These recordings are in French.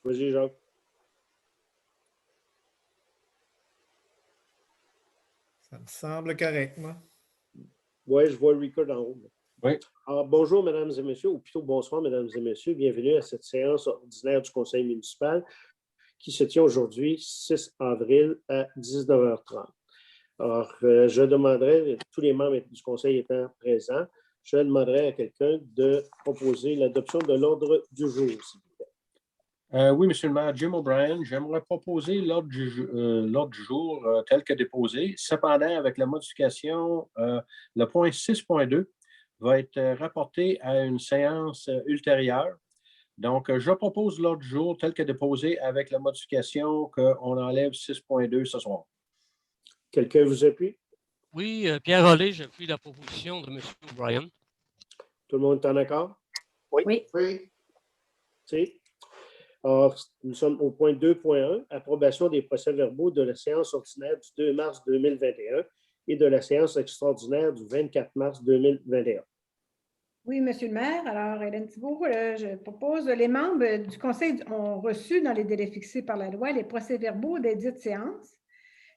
Vas-y, Jacques. Ça me semble correct, moi. Oui, je vois le record en haut. Oui. Alors, bonjour, mesdames et messieurs, ou plutôt bonsoir, mesdames et messieurs. Bienvenue à cette séance ordinaire du Conseil municipal qui se tient aujourd'hui, 6 avril, à 19h30. Alors, je demanderai, tous les membres du Conseil étant présents, je demanderai à quelqu'un de proposer l'adoption de l'ordre du jour, s'il vous plaît. Oui, Monsieur le maire, Jim O'Brien, j'aimerais proposer l'ordre du jour tel que déposé. Cependant, avec la modification, le point 6.2 va être rapporté à une séance ultérieure. Donc, je propose l'ordre du jour tel que déposé avec la modification qu'on enlève 6.2 ce soir. Quelqu'un vous appuie? Oui, Pierre Rollet, j'appuie la proposition de M. O'Brien. Tout le monde est en accord? Oui. Oui. Si. Alors, nous sommes au point 2.1, approbation des procès-verbaux de la séance ordinaire du 2 mars 2021 et de la séance extraordinaire du 24 mars 2021. Oui, Monsieur le maire. Alors, Hélène Thibault, je propose, les membres du Conseil ont reçu dans les délais fixés par la loi les procès-verbaux des dites séances.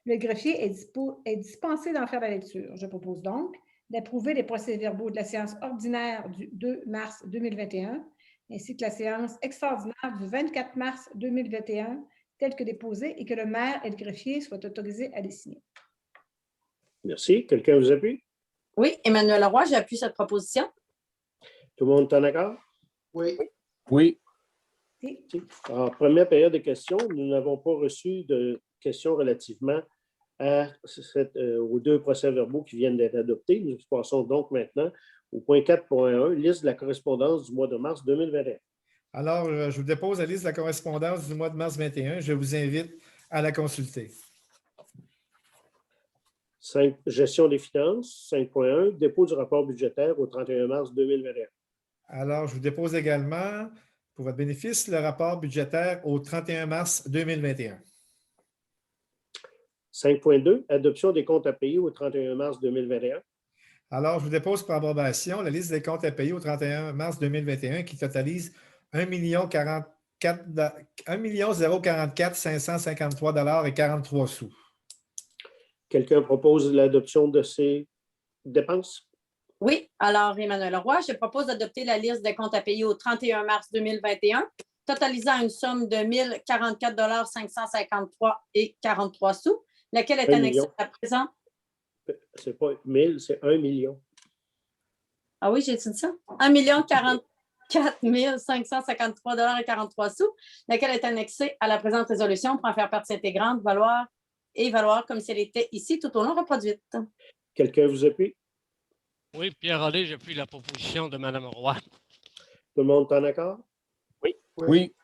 Le greffier est dispensé d'en faire la lecture. Je propose donc d'approuver les procès-verbaux de la séance ordinaire du 2 mars 2021 ainsi que la séance extraordinaire du 24 mars 2021 telle que déposée et que le maire et le greffier soient autorisés à les signer. Merci. Quelqu'un vous appuie? Oui, Emmanuel Roy, j'appuie cette proposition. Tout le monde est en accord? Oui. Oui. Si. En première période de questions, nous n'avons pas reçu de questions relativement aux deux procès-verbaux qui viennent d'être adoptés. Nous passons donc maintenant au point 4.1, liste de la correspondance du mois de mars 2021. Alors, je vous dépose la liste de la correspondance du mois de mars 2021. Je vous invite à la consulter. 5, gestion des finances. 5.1, dépôt du rapport budgétaire au 31 mars 2021. Alors, je vous dépose également, pour votre bénéfice, le rapport budgétaire au 31 mars 2021. 5.2, adoption des comptes à payer au 31 mars 2021. Alors, je vous dépose pour approbation la liste des comptes à payer au 31 mars 2021 qui totalise 1 044 553 et 43 sous. Quelqu'un propose l'adoption de ces dépenses? Oui, alors Emmanuel Roy, je propose d'adopter la liste des comptes à payer au 31 mars 2021, totalisant une somme de 1 044 553 et 43 sous, laquelle est annexée à présent. C'est pas 1000, c'est 1 million. Ah oui, j'ai dit ça? 1 044 553 et 43 sous, laquelle est annexée à la présente résolution pour en faire partie intégrante, valoir comme si elle était ici tout au long reproduite. Quelqu'un vous appuie? Oui, Pierre Rollet, j'appuie la proposition de Mme Roy. Tout le monde est en accord? Oui. Oui.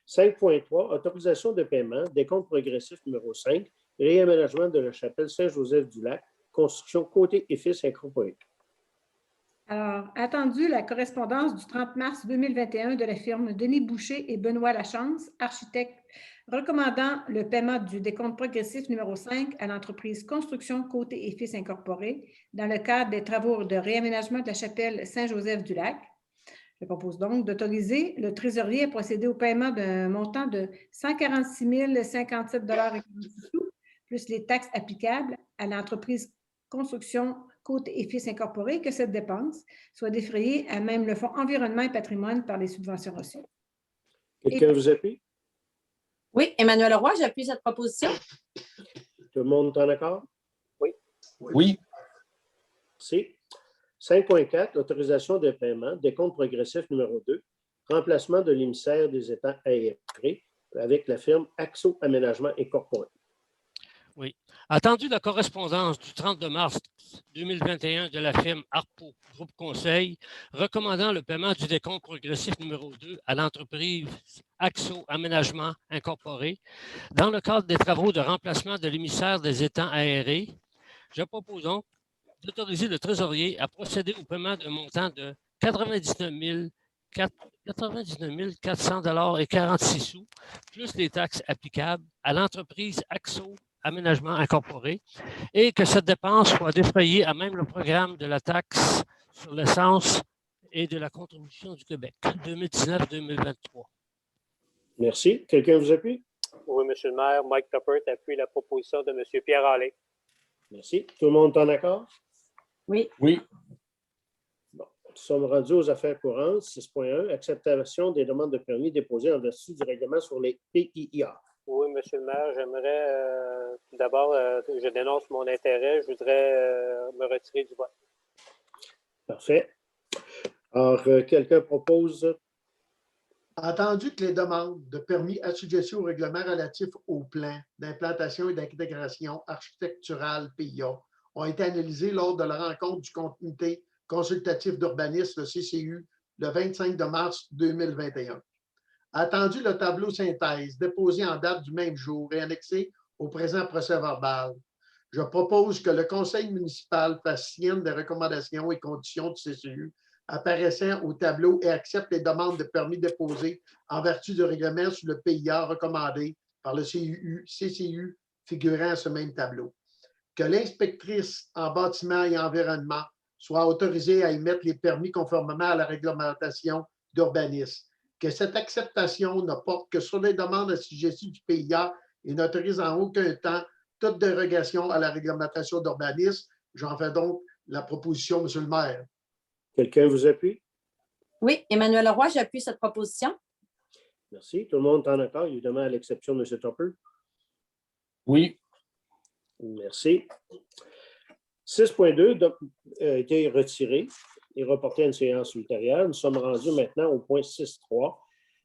5.3, autorisation de paiement, décompte progressif numéro 5, réaménagement de la chapelle Saint-Joseph-du-Lac, construction Côté et Fils incorporé. Alors, attendu la correspondance du 30 mars 2021 de la firme Denis Boucher et Benoît Lachance, architectes, recommandant le paiement du décompte progressif numéro 5 à l'entreprise Construction Côté et Fils incorporé dans le cadre des travaux de réaménagement de la chapelle Saint-Joseph-du-Lac. Je propose donc d'autoriser le trésorier à procéder au paiement d'un montant de 146 057,46 $, plus les taxes applicables à l'entreprise Construction Côté et Fils incorporé, que cette dépense soit défrayée à même le Fonds environnement et patrimoine par les subventions reçues. Quelqu'un vous appuie? Oui, Emmanuel Roy, j'appuie cette proposition. Tout le monde est en accord? Oui. Oui. C'est 5.4, autorisation de paiement, décompte progressif numéro 2, remplacement de l'émissaire des étangs aérés avec la firme Axo Aménagement Incorporé. Oui. Attendu la correspondance du 32 mars 2021 de la firme Arpo Groupe Conseil, recommandant le paiement du décompte progressif numéro 2 à l'entreprise Axo Aménagement Incorporé dans le cadre des travaux de remplacement de l'émissaire des étangs aérés, je propose donc d'autoriser le trésorier à procéder au paiement d'un montant de 99 400 et 46 sous, plus les taxes applicables à l'entreprise Axo Aménagement Incorporé, et que cette dépense soit défrayée à même le programme de la taxe sur l'essence et de la contribution du Québec 2019-2023. Merci. Quelqu'un vous appuie? Oui, M. le maire, Mike Tuppert appuie la proposition de M. Pierre Allais. Merci. Tout le monde est en accord? Oui. Oui. Bon. Nous sommes rendus aux affaires courantes. 6.1, acceptation des demandes de permis déposées en vertu du règlement sur les PIA. Oui, M. le maire, j'aimerais tout d'abord, je dénonce mon intérêt. Je voudrais me retirer du vote. Parfait. Alors, quelqu'un propose? Entendu que les demandes de permis assujettis au règlement relatif au plan d'implantation et d'intégration architecturale PIA ont été analysées lors de la rencontre du comité consultatif d'urbanisme, le CCU, le 25 mars 2021. Attendu le tableau synthèse déposé en date du même jour et annexé au présent procès-verbal, je propose que le conseil municipal fasse sienne des recommandations et conditions du CCU apparaissant au tableau et accepte les demandes de permis déposées en vertu du règlement sur le PIA recommandé par le CCU figurant à ce même tableau. Que l'inspectrice en bâtiment et environnement soit autorisée à émettre les permis conformément à la réglementation d'urbanisme. Que cette acceptation ne porte que sur les demandes assujetties du PIA et n'autorise en aucun temps toute dérogation à la réglementation d'urbanisme. J'en fais donc la proposition, M. le maire. Quelqu'un vous appuie? Oui, Emmanuel Roy, j'appuie cette proposition. Merci. Tout le monde est en accord, évidemment, à l'exception de M. Tupper? Oui. Merci. 6.2 a été retiré et reporté à une séance ultérieure. Nous sommes rendus maintenant au point 6.3,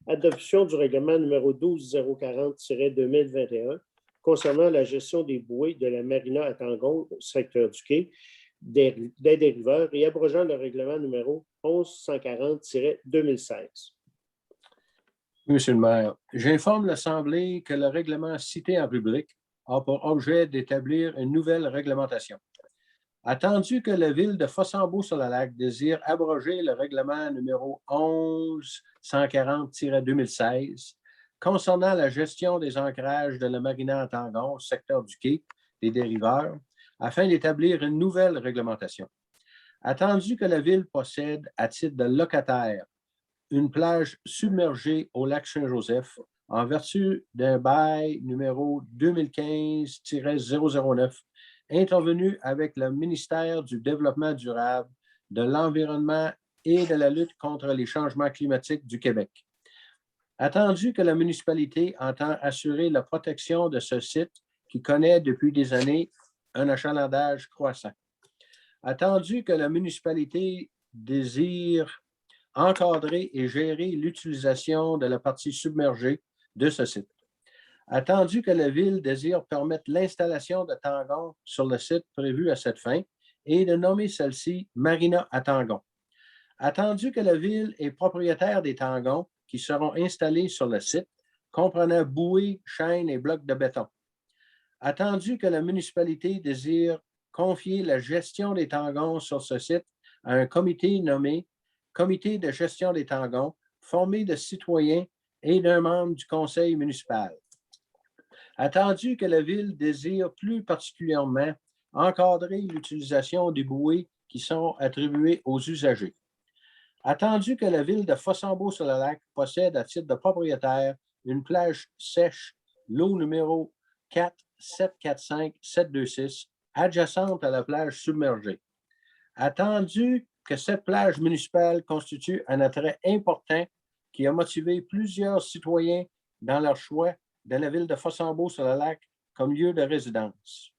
adoption du règlement numéro 12040-2021 concernant la gestion des bouées de la marina à Tangon, secteur du quai, des dériveurs et abrogeant le règlement numéro 1140-2016. Monsieur le maire, j'informe l'Assemblée que le règlement cité en rubrique a pour objet d'établir une nouvelle réglementation. Attendu que la ville de Fossambeau-sur-le-Lac désire abroger le règlement numéro 1140-2016 concernant la gestion des ancrages de la marina à Tangon, secteur du quai, des dériveurs, afin d'établir une nouvelle réglementation. Attendu que la ville possède, à titre de locataire, une plage submergée au lac Saint-Joseph en vertu d'un bail numéro 2015-009 intervenu avec le ministère du Développement durable, de l'Environnement et de la lutte contre les changements climatiques du Québec. Attendu que la municipalité entend assurer la protection de ce site qui connaît depuis des années un achalandage croissant. Attendu que la municipalité désire encadrer et gérer l'utilisation de la partie submergée de ce site. Attendu que la ville désire permettre l'installation de Tangon sur le site prévu à cette fin et de nommer celle-ci Marina à Tangon. Attendu que la ville est propriétaire des Tangons qui seront installés sur le site, comprenant bouées, chaînes et blocs de béton. Attendu que la municipalité désire confier la gestion des Tangons sur ce site à un comité nommé Comité de gestion des Tangons, formé de citoyens et d'un membre du conseil municipal. Attendu que la ville désire plus particulièrement encadrer l'utilisation des bouées qui sont attribuées aux usagers. Attendu que la ville de Fossambeau-sur-le-Lac possède à titre de propriétaire une plage sèche, lot numéro 4745726, adjacente à la plage submergée. Attendu que cette plage municipale constitue un attrait important qui a motivé plusieurs citoyens dans leur choix de la ville de Fossambeau-sur-le-Lac comme lieu de résidence.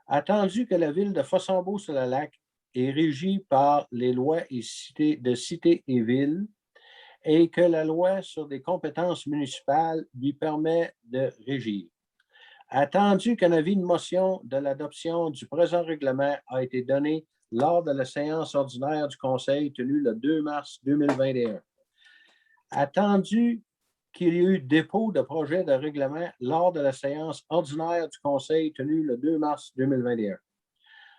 Attendu que la ville de Fossambeau-sur-le-Lac est régie par les lois de cité et ville et que la loi sur des compétences municipales lui permet de régir. Attendu qu'un avis de motion de l'adoption du présent règlement a été donné lors de la séance ordinaire du Conseil tenue le 2 mars 2021. Attendu qu'il y ait eu dépôt de projet de règlement lors de la séance ordinaire du Conseil tenue le 2 mars 2021.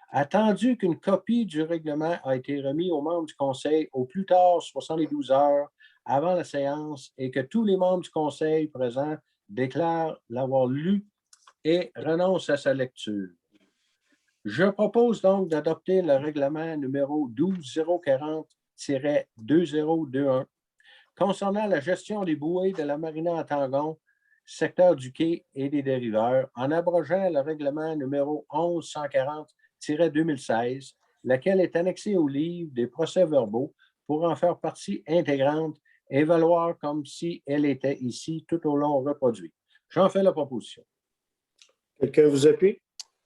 Attendu qu'une copie du règlement a été remise aux membres du Conseil au plus tard 72 heures avant la séance et que tous les membres du Conseil présents déclarent l'avoir lu et renoncent à sa lecture. Je propose donc d'adopter le règlement numéro 12040-2021 concernant la gestion des bouées de la marina à Tangon, secteur du quai et des dériveurs, en abrogeant le règlement numéro 1140-2016, laquelle est annexée au livre des procès-verbaux pour en faire partie intégrante et valoir comme si elle était ici tout au long reproduit. J'en fais la proposition. Quelqu'un vous appuie?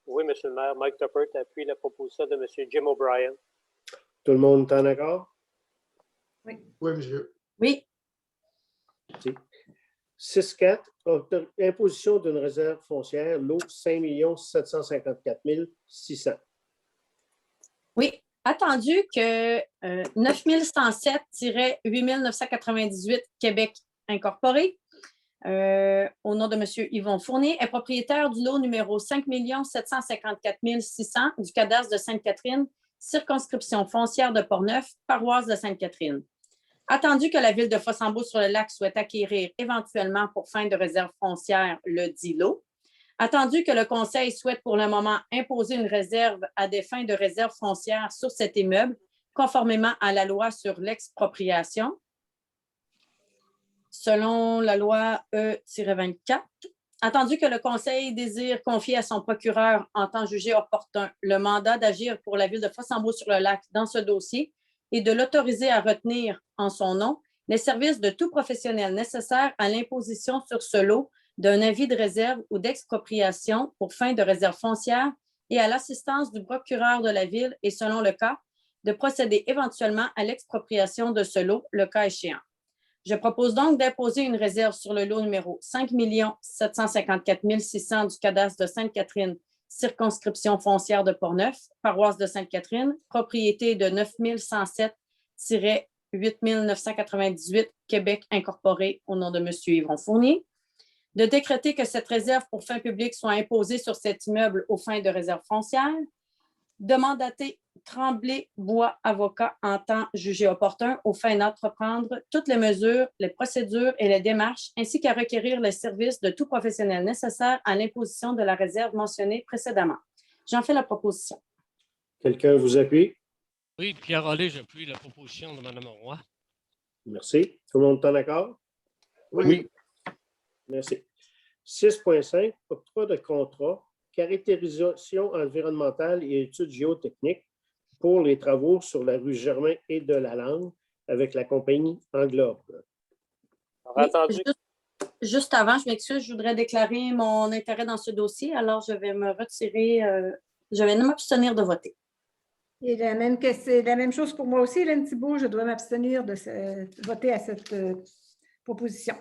Oui, M. le maire, Mike Tuppert appuie la proposition de M. Jim O'Brien. Tout le monde est en accord? Oui, monsieur. Oui. 6.4, imposition d'une réserve foncière, lot 5 754 600. Oui. Attendu que 9107-8998 Québec Incorporé, au nom de M. Yvon Fournier, est propriétaire du lot numéro 5 754 600 du cadastre de Sainte-Catherine, circonscription foncière de Portneuf, paroisse de Sainte-Catherine. Attendu que la ville de Fossambeau-sur-le-Lac souhaite acquérir éventuellement pour fin de réserve foncière le dit lot, attendu que le Conseil souhaite pour le moment imposer une réserve à des fins de réserve foncière sur cet immeuble, conformément à la loi sur l'expropriation, selon la loi E-24, attendu que le Conseil désire confier à son procureur en temps jugé opportun le mandat d'agir pour la ville de Fossambeau-sur-le-Lac dans ce dossier et de l'autoriser à retenir en son nom les services de tout professionnel nécessaires à l'imposition sur ce lot d'un avis de réserve ou d'expropriation pour fin de réserve foncière et à l'assistance du procureur de la ville et, selon le cas, de procéder éventuellement à l'expropriation de ce lot, le cas échéant. Je propose donc d'imposer une réserve sur le lot numéro 5 754 600 du cadastre de Sainte-Catherine, circonscription foncière de Portneuf, paroisse de Sainte-Catherine, propriété de 9107-8998 Québec Incorporé au nom de M. Yvon Fournier, de décréter que cette réserve pour fin publique soit imposée sur cet immeuble aux fins de réserve foncière, de mandater Tremblay Bois avocat en temps jugé opportun aux fins d'entreprendre toutes les mesures, les procédures et les démarches, ainsi qu'à requérir les services de tout professionnel nécessaire à l'imposition de la réserve mentionnée précédemment. J'en fais la proposition. Quelqu'un vous appuie? Oui, Pierre Rollet, j'appuie la proposition de Mme Roy. Merci. Tout le monde est en accord? Oui. Merci. 6.5, octroi de contrat, caractérisation environnementale et études géotechniques pour les travaux sur la rue Germain et de la Lande avec la compagnie Englobe. Oui, juste avant, je m'excuse, je voudrais déclarer mon intérêt dans ce dossier, alors je vais me retirer, je vais m'abstenir de voter. Et c'est la même chose pour moi aussi, Hélène Thibault, je dois m'abstenir de voter à cette proposition.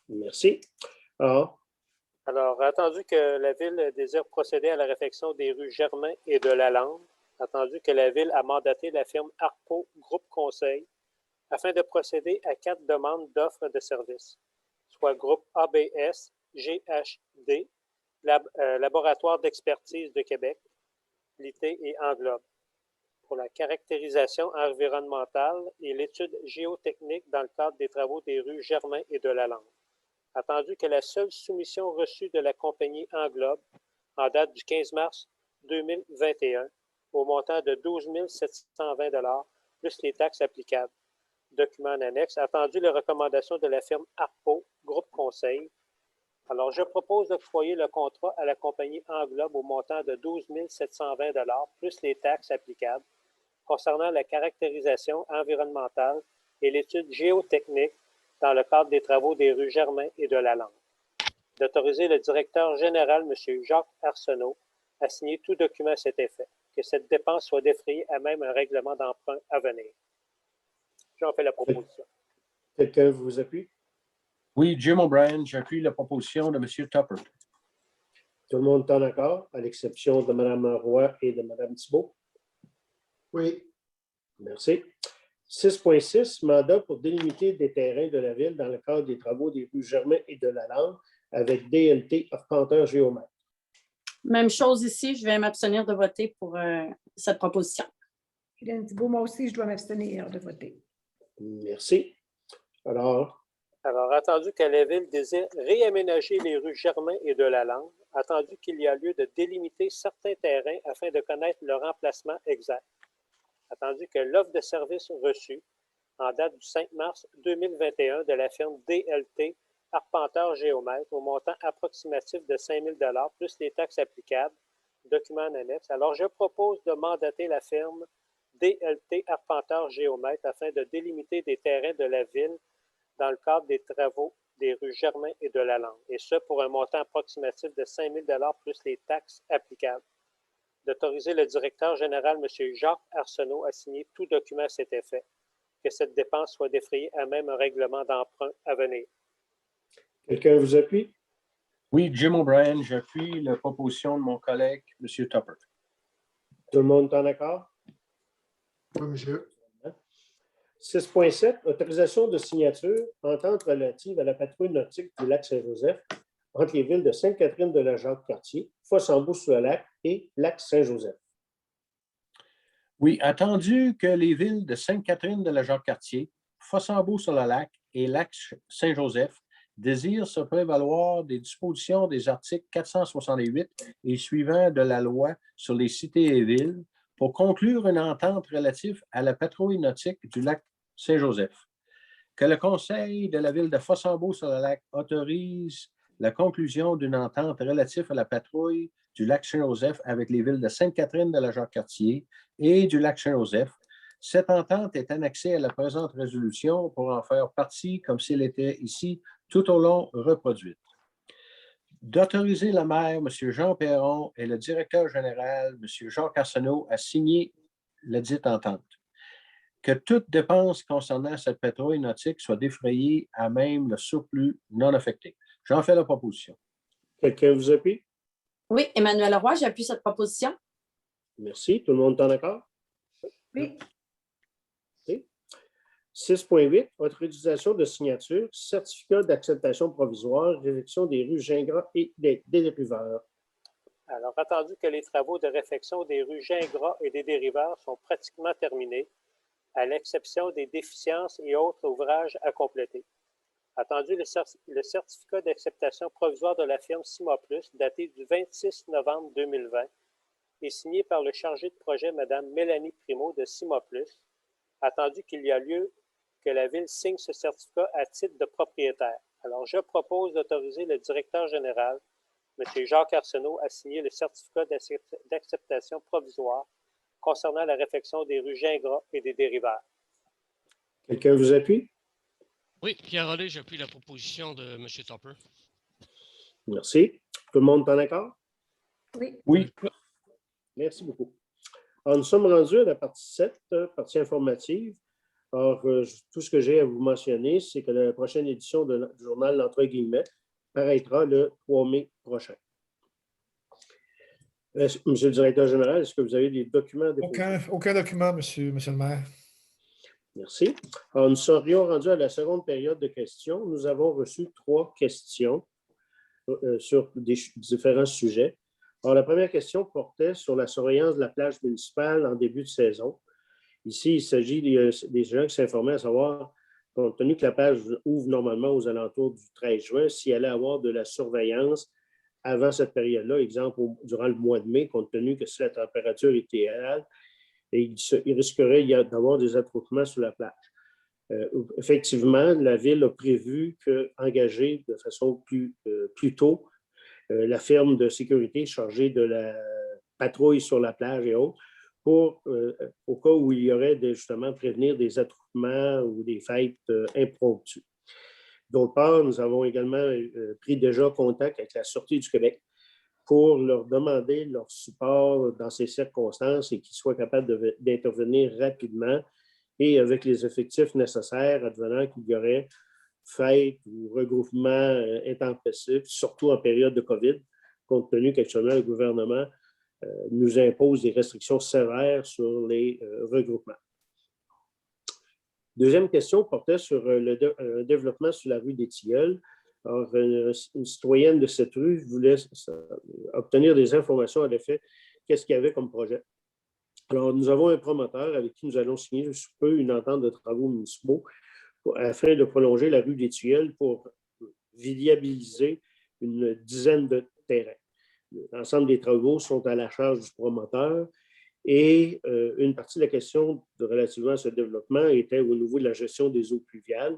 Merci. Alors, attendu que la Ville désire procéder à la réfection des rues Germain et de la Lande, attendu que la Ville a mandaté la firme Arpo Groupe Conseil afin de procéder à 4 demandes d'offres de services, soit groupe ABS, GHD, Laboratoire d'expertise de Québec, LIT et Englobe, pour la caractérisation environnementale et l'étude géotechnique dans le cadre des travaux des rues Germain et de la Lande. Attendu que la seule soumission reçue de la compagnie Englobe en date du 15 mars 2021 au montant de 12 720 $ plus les taxes applicables. Document en annexe. Attendu les recommandations de la firme Arpo, Groupe Conseil. Alors, je propose d'octroyer le contrat à la compagnie Englobe au montant de 12 720 $ plus les taxes applicables concernant la caractérisation environnementale et l'étude géotechnique dans le cadre des travaux des rues Germain et de la Lande. D'autoriser le directeur général, M. Jacques Arsenault, à signer tout document à cet effet, que cette dépense soit défrayée à même un règlement d'emprunt à venir. J'en fais la proposition. Quelqu'un vous appuie? Oui, Jim O'Brien, j'appuie la proposition de M. Tuppert. Tout le monde est en accord, à l'exception de Mme Roy et de Mme Thibault? Oui. Merci. 6.6, mandat pour délimiter des terrains de la Ville dans le cadre des travaux des rues Germain et de la Lande avec DLT arpenteur géomètre. Même chose ici, je vais m'abstenir de voter pour cette proposition. Hélène Thibault, moi aussi, je dois m'abstenir de voter. Merci. Alors, attendu que la Ville désire réaménager les rues Germain et de la Lande, attendu qu'il y a lieu de délimiter certains terrains afin de connaître leur emplacement exact. Attendu que l'offre de service reçue en date du 5 mars 2021 de la firme DLT Arpenteur Géomètre au montant approximatif de 5 000 plus les taxes applicables, document en annexe. Alors, je propose de mandater la firme DLT Arpenteur Géomètre afin de délimiter des terrains de la ville dans le cadre des travaux des rues Germain et de Lalande, et ce pour un montant approximatif de 5 000 plus les taxes applicables. D'autoriser le directeur général, M. Jacques Arsenault, à signer tout document à cet effet, que cette dépense soit défrayée à même un règlement d'emprunt à venir. Quelqu'un vous appuie? Oui, Jim O'Brien, j'appuie la proposition de mon collègue, M. Tupper. Tout le monde est en accord? Oui, monsieur. 6.7, autorisation de signature, entente relative à la patrouille nautique du lac Saint-Joseph entre les villes de Sainte-Catherine-de-la-Jacques-Cartier, Fossambeau-sur-le-Lac et Lac-Saint-Joseph. Oui, attendu que les villes de Sainte-Catherine-de-la-Jacques-Cartier, Fossambeau-sur-le-Lac et Lac-Saint-Joseph désirent se prévaloir des dispositions des articles 468 et suivants de la loi sur les cités et villes pour conclure une entente relative à la patrouille nautique du lac Saint-Joseph. Que le Conseil de la ville de Fossambeau-sur-le-Lac autorise la conclusion d'une entente relative à la patrouille du lac Saint-Joseph avec les villes de Sainte-Catherine-de-la-Jacques-Cartier et du lac Saint-Joseph. Cette entente est annexée à la présente résolution pour en faire partie comme s'il était ici tout au long reproduite. D'autoriser le maire, M. Jean Perron, et le directeur général, M. Jacques Arsenault, à signer la dite entente. Que toute dépense concernant cette patrouille nautique soit défrayée à même le surplus non affecté. J'en fais la proposition. Quelqu'un vous appuie? Oui, Emmanuel Roy, j'appuie cette proposition. Merci. Tout le monde est en accord? Oui. 6.8, autorisation de signature, certificat d'acceptation provisoire, réfection des rues Gingras et des dériveurs. Alors, attendu que les travaux de réfection des rues Gingras et des dériveurs sont pratiquement terminés, à l'exception des déficiences et autres ouvrages à compléter. Attendu le certificat d'acceptation provisoire de la firme CIMA+, daté du 26 novembre 2020 et signé par le chargé de projet, Mme Mélanie Primo de CIMA+, attendu qu'il y a lieu que la Ville signe ce certificat à titre de propriétaire. Alors, je propose d'autoriser le directeur général, M. Jacques Arsenault, à signer le certificat d'acceptation provisoire concernant la réfection des rues Gingras et des dériveurs. Quelqu'un vous appuie? Oui, Pierre Rollet, j'appuie la proposition de M. Tupper. Merci. Tout le monde est en accord? Oui. Oui. Merci beaucoup. Alors, nous sommes rendus à la partie 7, partie informative. Alors, tout ce que j'ai à vous mentionner, c'est que la prochaine édition du journal L'Entre guillemets paraîtra le 3 mai prochain. Monsieur le directeur général, est-ce que vous avez des documents à déposer? Aucun document, monsieur le maire. Merci. Alors, nous serions rendus à la seconde période de questions. Nous avons reçu 3 questions sur des différents sujets. Alors, la première question portait sur la surveillance de la plage municipale en début de saison. Ici, il s'agit des gens qui s'informaient à savoir, compte tenu que la plage ouvre normalement aux alentours du 13 juin, s'il allait avoir de la surveillance avant cette période-là, exemple durant le mois de mai, compte tenu que si la température était idéale, il risquerait d'avoir des attroupements sur la plage. Effectivement, la Ville a prévu engager de façon plus tôt la firme de sécurité chargée de la patrouille sur la plage et autres, au cas où il y aurait justement prévenir des attroupements ou des fêtes impromptues. D'autre part, nous avons également pris déjà contact avec la Sûreté du Québec pour leur demander leur support dans ces circonstances et qu'ils soient capables d'intervenir rapidement et avec les effectifs nécessaires, advenant qu'il y aurait fêtes ou regroupements intempestifs, surtout en période de COVID, compte tenu qu'actuellement, le gouvernement nous impose des restrictions sévères sur les regroupements. Deuxième question portait sur le développement sur la rue des Tilleuls. Alors, une citoyenne de cette rue voulait obtenir des informations à l'effet qu'est-ce qu'il y avait comme projet. Alors, nous avons un promoteur avec qui nous allons signer sous peu une entente de travaux municipaux afin de prolonger la rue des Tilleuls pour viabiliser une dizaine de terrains. L'ensemble des travaux sont à la charge du promoteur Et une partie de la question relativement à ce développement était au niveau de la gestion des eaux pluviales.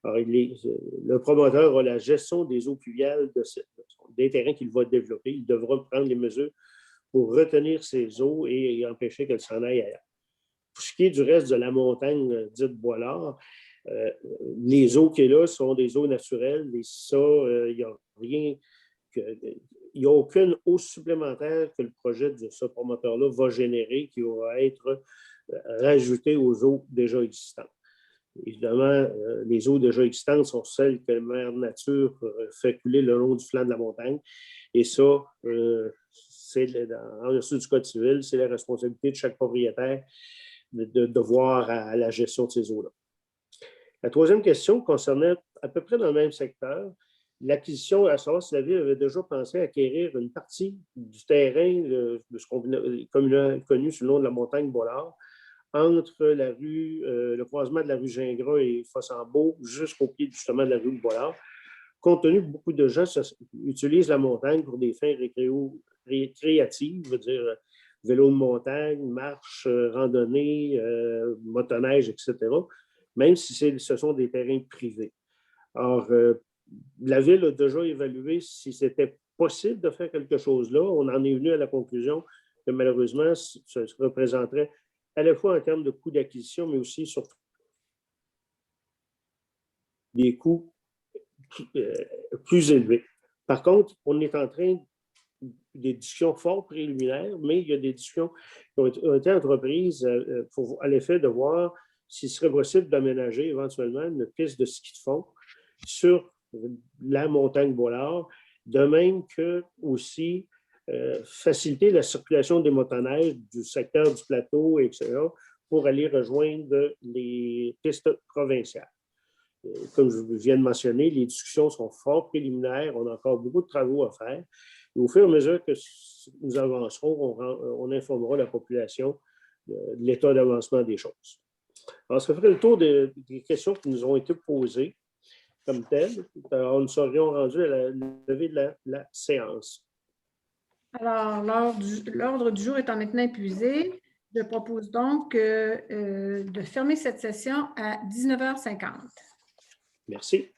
Alors, le promoteur a la gestion des eaux pluviales des terrains qu'il va développer. Il devra prendre les mesures pour retenir ces eaux et empêcher qu'elles s'en aillent ailleurs. Pour ce qui est du reste de la montagne dite Boilard, les eaux qui sont là sont des eaux naturelles et ça, il n'y a rien il n'y a aucune eau supplémentaire que le projet de ce promoteur-là va générer qui va être rajoutée aux eaux déjà existantes. Évidemment, les eaux déjà existantes sont celles que la Mère Nature fait couler le long du flanc de la montagne. Et ça, c'est en dessous du Code civil, c'est la responsabilité de chaque propriétaire de voir à la gestion de ces eaux-là. La troisième question concernait à peu près dans le même secteur, l'acquisition, à savoir si la Ville avait déjà pensé à acquérir une partie du terrain de ce qu'on a connu sous le nom de la montagne Boilard, entre la rue, le croisement de la rue Gingras et Fossambeau jusqu'au pied justement de la rue Boilard, compte tenu que beaucoup de gens utilisent la montagne pour des fins récréatives, je veux dire vélo de montagne, marche, randonnée, motoneige, etc., même si ce sont des terrains privés. Or, la Ville a déjà évalué si c'était possible de faire quelque chose là. On en est venu à la conclusion que malheureusement, ça représenterait à la fois en termes de coûts d'acquisition, mais aussi surtout des coûts plus élevés. Par contre, on est en train des discussions fort préliminaires, mais il y a des discussions qui ont été entreprises à l'effet de voir s'il serait possible d'aménager éventuellement une piste de ski de fond sur la montagne Boilard, de même que aussi faciliter la circulation des motoneiges du secteur du plateau, etc., pour aller rejoindre les pistes provinciales. Comme je viens de mentionner, les discussions sont fort préliminaires, on a encore beaucoup de travaux à faire. Et au fur et à mesure que nous avancerons, on informera la population de l'état d'avancement des choses. Alors, ça ferait le tour des questions qui nous ont été posées comme telles. Alors, nous serions rendus à la levée de la séance. Alors, l'ordre du jour étant maintenant épuisé, je propose donc de fermer cette session à 19h50. Merci.